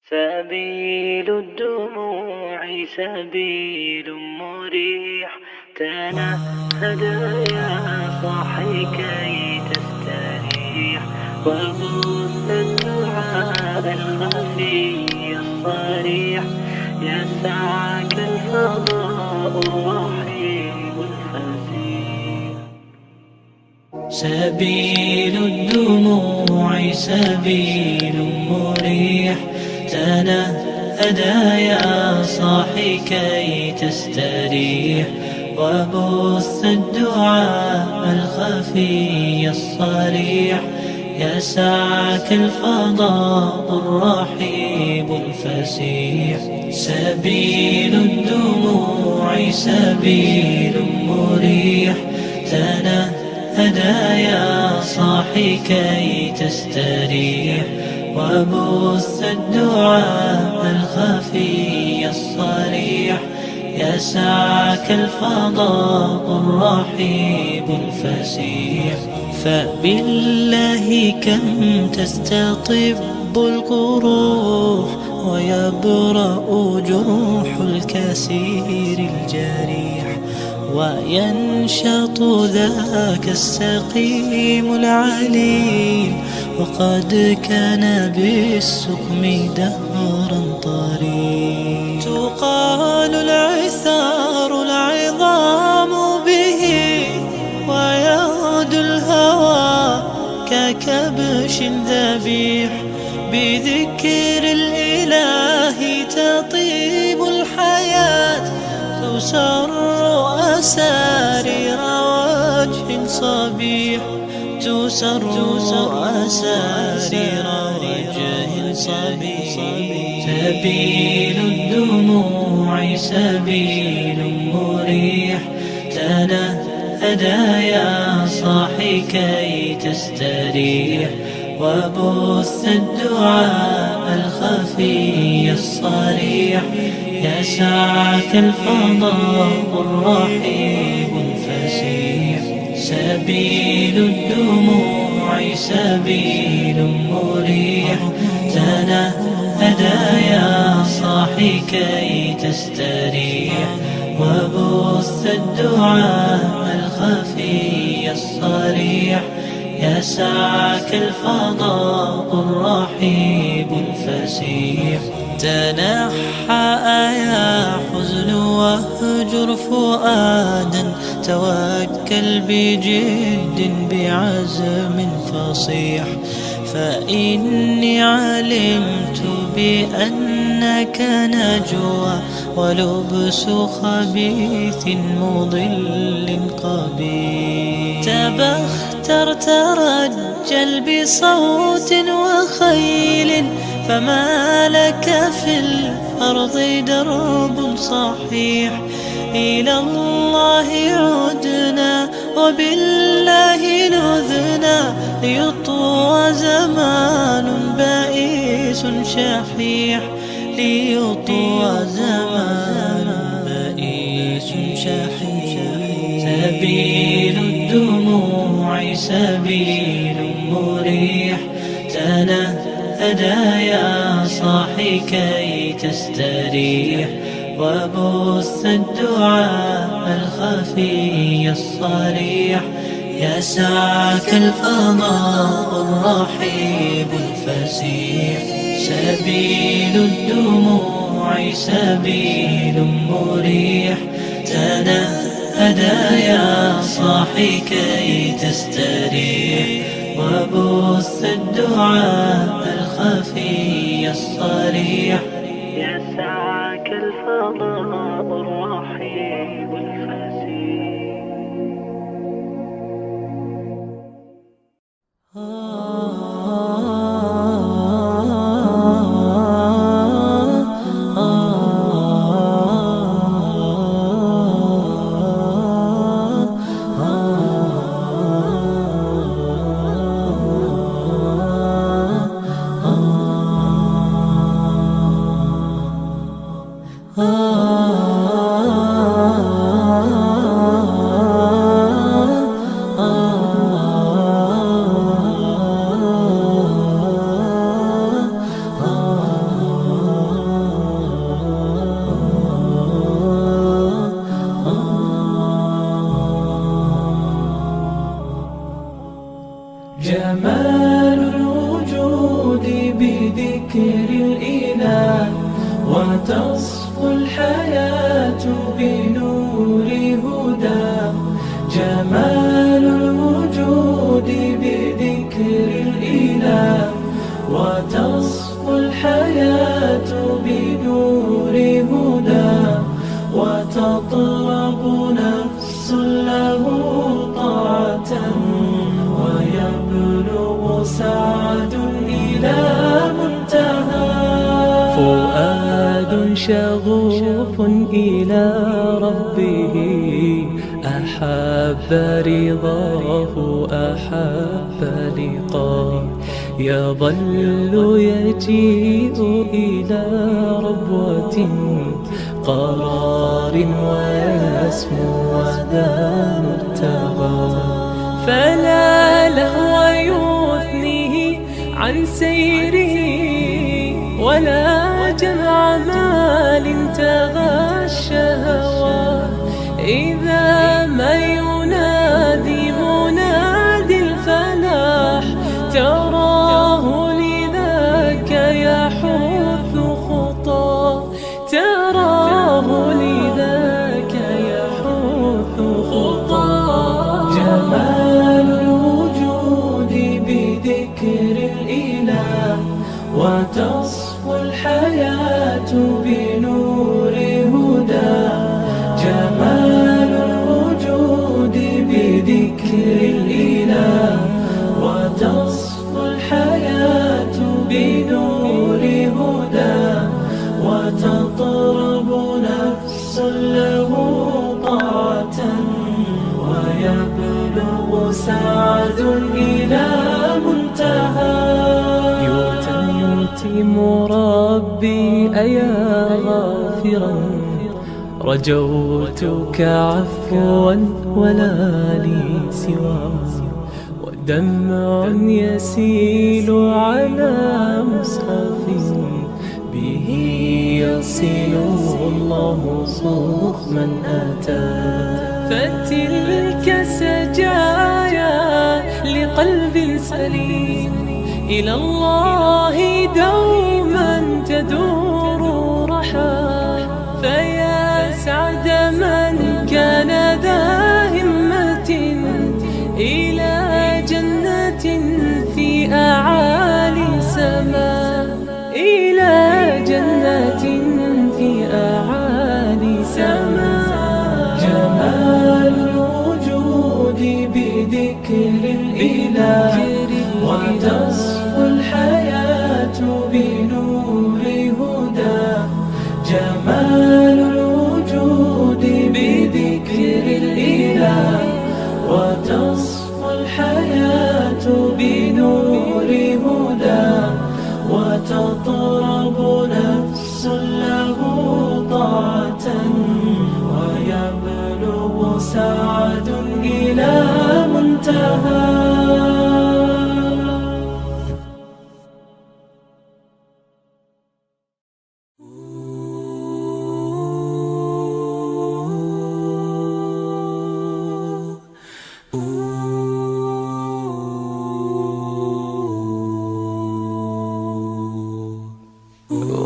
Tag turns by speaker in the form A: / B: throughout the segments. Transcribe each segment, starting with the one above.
A: سبيل الدموع سبيل مريح، تنهد يا صاحي كي تستريح، وبث الدعاء الخفي الصريح، يسعك الفضاء الرحيم الفسيح. سبيل الدموع سبيل مريح، تنهد يا صاحي كي تستريح، وبث الدعاء الخفي الصريح، يسعك الفضاء الرحيب الفسيح. سبيل الدموع سبيل مريح، تنهد يا صاحي كي تستريح، وبث الدعاء الخفي الصريح، يسعك الفضاء الرحيب الفسيح. فبالله كم تستطب القروح، ويبرأ جروح الكسير الجريح، وينشط ذاك السقيم العليل، وقد كان بالسقم دهرا طريق. تقال العثار العظام به، ويغدو الهوى ككبش ذبيح، بذكر الإله تطيب الحياة، تسر أسارير وجه صبيح، تسر أسارير وجه صبيح. سبيل الدموع سبيل مريح، تنهد يا صاحي كي تستريح، وبث الدعاء الخفي الصريح، يسعك الفضاء الرحيب الفسيح. سبيل الدموع سبيل مريح، تنهد يا صاحي كي تستريح، وبث الدعاء الخفي الصريح، يسعك الفضاء الرحيب الفسيح. تنحى يا حزن واهجر فؤادا، توكل بجد بعزم فصيح، فإني علمت بأنك نجوى، ولبس خبيث مضل قبيح. تبختر ترجل بصوت وخيل، فما لك في الأرض درب صحيح. إلى الله عدنا وبالله لذنا، ليطوى زمان بائس شحيح، ليطوى زمان بائس شحيح. سبيل الدموع سبيل مريح، تنهد يا صاحي كي تستريح، وبث الدعاء الخفي الصريح، يسعك الفضاء الرحيب الفسيح. سبيل الدموع سبيل مريح، تنهد يا صاحي كي تستريح، وبث الدعاء الخفي الصريح، يسعك الفضاء الرحيب الفسيح. جمال الوجود بذكر الإله، وتصفو الحياة بنور هداه. جمال الوجود بذكر الإله، وتصفو الحياة بنور هداه. وتطلب نفس له طاعة، ويبلغ سعد إلى منتهى. فؤاد شغوف إلى ربه، أحب رضاه أحب لقاه. يظل يجيء إلى ربوة قرار، ويسمو وذا مرتضى. فلا لهو يثنيه عن سيره، ولا جمع مال تغشى هواه. إذا ما ينادي منادي الفلاح، تراه لذاك يحث خطاه. تراه لذاك يحث خطاه. جمال الوجود بذكر الإله، وتصفو الحياة بنور هداه. جمال الوجود بذكر الإله، وتصفو الحياة بنور هداه. وتطرب نفس له طاعة، ويبلغ سعد إلى منتهى. يتم ربي أيا غافرا، رجوتك عفوا ولا لي سواه. ودمع يسيل على مصحف، به يصل الله صوخ من أتى. فتلك سجايا لقلب سليم، إلى الله دوما تدور رحى. فيا سعد من كان ذا همة، إلى جنة في أعالي سماء. إلى جنة في أعالي سماء. جمال الوجود بذكر الإله، وتصفو الحياة بنور هداه. جمال الوجود بذكر الإله، وتصفو الحياة بنور هداه. وتطرب نفس له طاعة، ويبلغ سعد إلى منتهى.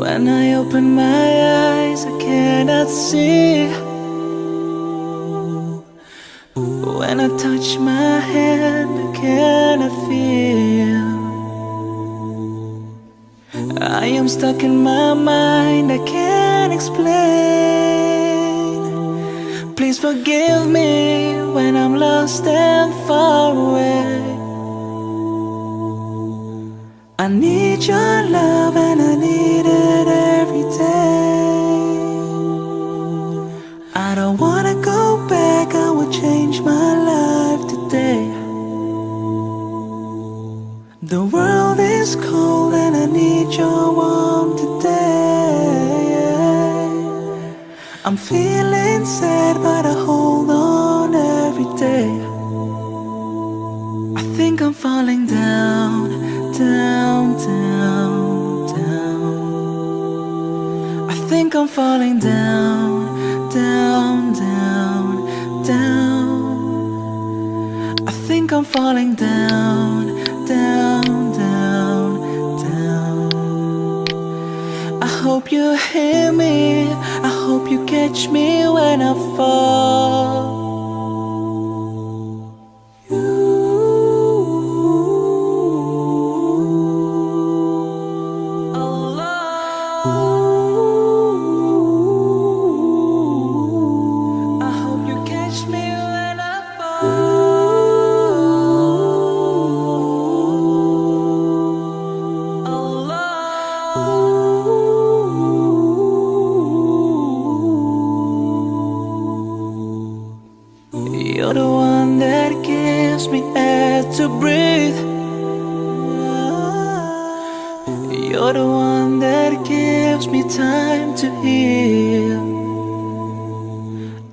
B: When I open my eyes, I cannot see. When I touch my hand, I cannot feel. I am stuck in my mind, I can't explain. Please forgive me when I'm lost and far away. I need your love and I need it every day. I don't wanna go back, I will change my life today. The world is cold and I need your warmth today. I'm feeling sad, but I hold on every day. I think I'm falling down, down, down, down. I think I'm falling down, down, down, down. I think I'm falling down, down, down, down. I hope you hear me, I hope you catch me when I fall. You're the one that gives me air to breathe. You're the one that gives me time to heal.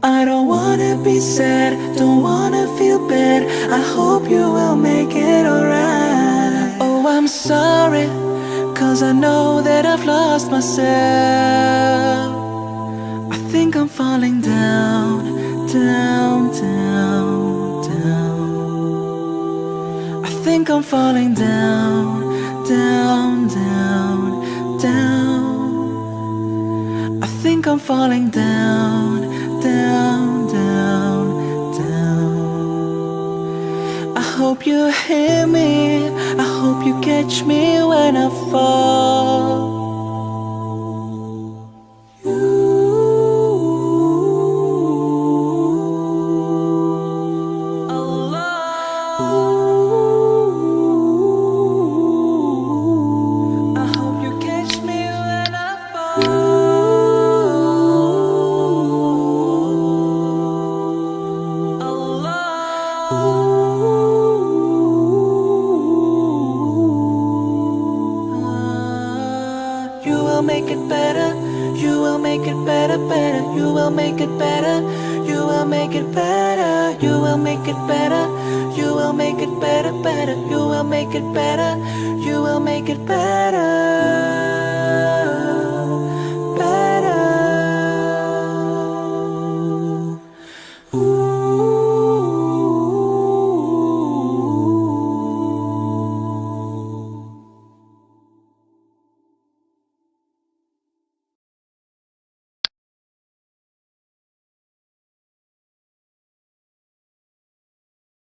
B: I don't wanna be sad, don't wanna feel bad. I hope you will make it alright. Oh, I'm sorry, 'cause I know that I've lost myself. I think I'm falling down, down, down, down. I think I'm falling down, down, down, down. I think I'm falling down, down, down, down. I hope you hear me, I hope you catch me when I fall. Make it better, you will make it better, better. You will make it better, you will make it better, you will make it better, you will make it better, better. You will make it better, you will make it better.